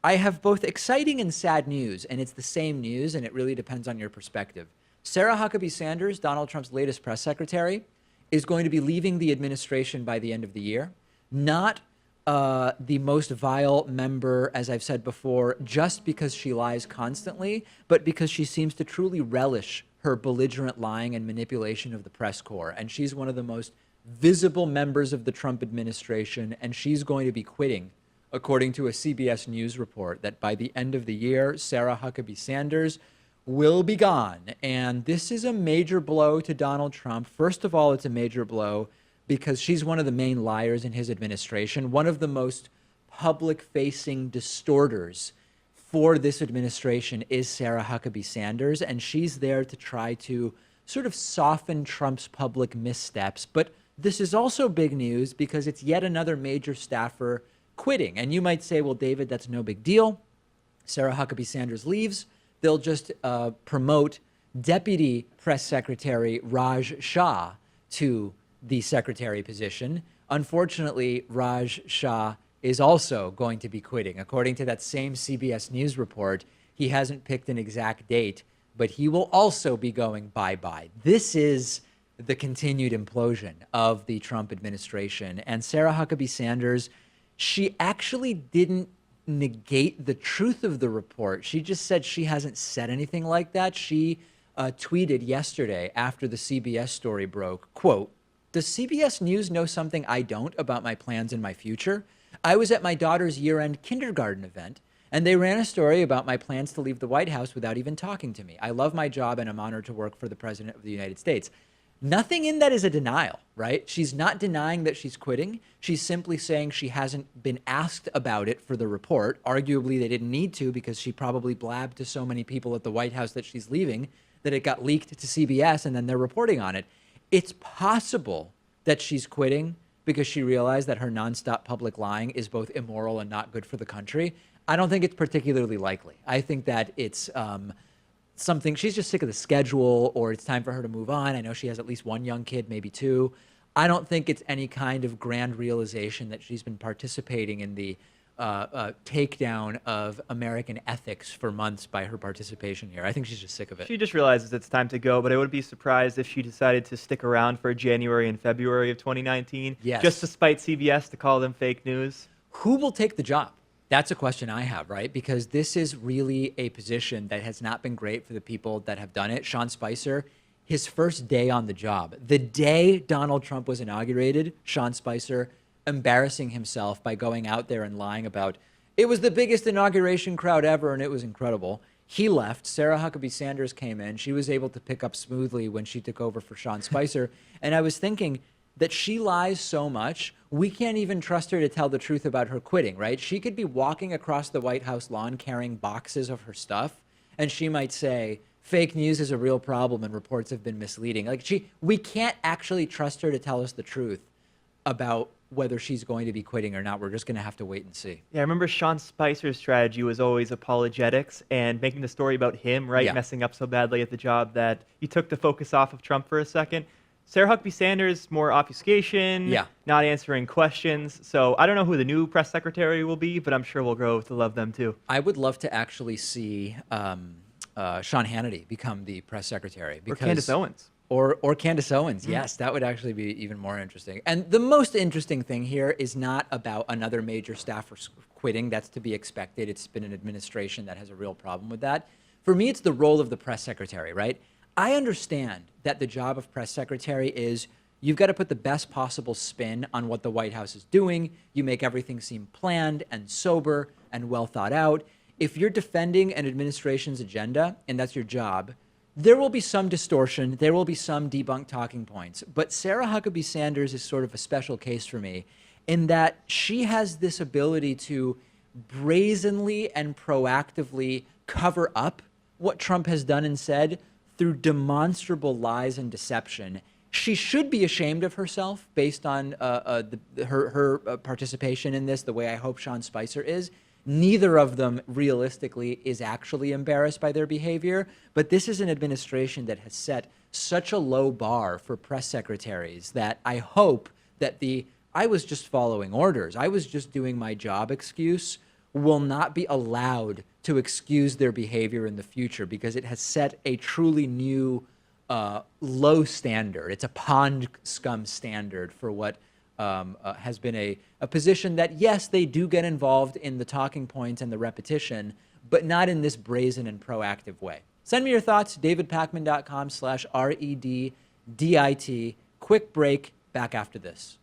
I have both exciting and sad news, and it's the same news, and it really depends on your perspective. Sarah Huckabee Sanders, Donald Trump's latest press secretary, is going to be leaving the administration by the end of the year. Not the most vile member, as I've said before, just because she lies constantly, but because she seems to truly relish her belligerent lying and manipulation of the press corps. And she's one of the most visible members of the Trump administration, and she's going to be quitting, according to a CBS News report, that by the end of the year, Sarah Huckabee Sanders will be gone. And this is a major blow to Donald Trump. First of all, it's a major blow because she's one of the main liars in his administration, one of the most public-facing distorters for this administration is Sarah Huckabee Sanders, and she's there to try to sort of soften Trump's public missteps. But this is also big news because it's yet another major staffer quitting. And you might say, well, David, that's no big deal. Sarah Huckabee Sanders leaves. They'll just promote Deputy Press Secretary Raj Shah to the secretary position. Unfortunately, Raj Shah is also going to be quitting. According to that same CBS News report, he hasn't picked an exact date, but he will also be going bye-bye. This is the continued implosion of the Trump administration. And Sarah Huckabee Sanders, she actually didn't negate the truth of the report. She just said she hasn't said anything like that. She tweeted yesterday after the CBS story broke, quote, "Does CBS News know something I don't about my plans and my future? I was at my daughter's year-end kindergarten event, and they ran a story about my plans to leave the White House without even talking to me. I love my job, and I'm honored to work for the President of the United States." Nothing in that is a denial, right? She's not denying that she's quitting. She's simply saying she hasn't been asked about it for the report. Arguably, they didn't need to because she probably blabbed to so many people at the White House that she's leaving that it got leaked to CBS, and then they're reporting on it. It's possible that she's quitting because she realized that her nonstop public lying is both immoral and not good for the country. I don't think it's particularly likely. I think that it's something, she's just sick of the schedule, or it's time for her to move on. I know she has at least one young kid, maybe two. I don't think it's any kind of grand realization that she's been participating in the takedown of American ethics for months by her participation here. I think she's just sick of it. She just realizes it's time to go, but I would be surprised if she decided to stick around for January and February of 2019, Yes. just to spite CBS to call them fake news. Who will take the job? That's a question I have, right? Because this is really a position that has not been great for the people that have done it. Sean Spicer, his first day on the job, the day Donald Trump was inaugurated, Sean Spicer embarrassing himself by going out there and lying about, it was the biggest inauguration crowd ever and it was incredible. He left. Sarah Huckabee Sanders came in. She was able to pick up smoothly when she took over for Sean Spicer. And I was thinking that she lies so much, we can't even trust her to tell the truth about her quitting, right? She could be walking across the White House lawn carrying boxes of her stuff, and she might say, fake news is a real problem and reports have been misleading. Like we can't actually trust her to tell us the truth about whether she's going to be quitting or not. We're just going to have to wait and see. Yeah, I remember Sean Spicer's strategy was always apologetics and making the story about him, right? Yeah. Messing up so badly at the job that he took the focus off of Trump for a second. Sarah Huckabee Sanders, more obfuscation, not answering questions. So I don't know who the new press secretary will be, but I'm sure we'll grow to love them too. I would love to actually see Sean Hannity become the press secretary. Or Candace Owens. Or Candace Owens, yes, that would actually be even more interesting. And the most interesting thing here is not about another major staffer quitting. That's to be expected. It's been an administration that has a real problem with that. For me, it's the role of the press secretary, right? I understand that the job of press secretary is you've got to put the best possible spin on what the White House is doing. You make everything seem planned and sober and well thought out. If you're defending an administration's agenda, and that's your job, there will be some distortion. There will be some debunked talking points. But Sarah Huckabee Sanders is sort of a special case for me in that she has this ability to brazenly and proactively cover up what Trump has done and said through demonstrable lies and deception. She should be ashamed of herself based on her participation in this, the way I hope Sean Spicer is. Neither of them realistically is actually embarrassed by their behavior, but this is an administration that has set such a low bar for press secretaries that I hope that I was just following orders, I was just doing my job excuse will not be allowed to excuse their behavior in the future because it has set a truly new low standard. It's a pond scum standard for what has been a position that, yes, they do get involved in the talking points and the repetition, but not in this brazen and proactive way. Send me your thoughts, davidpakman.com/REDDIT. Quick break, back after this.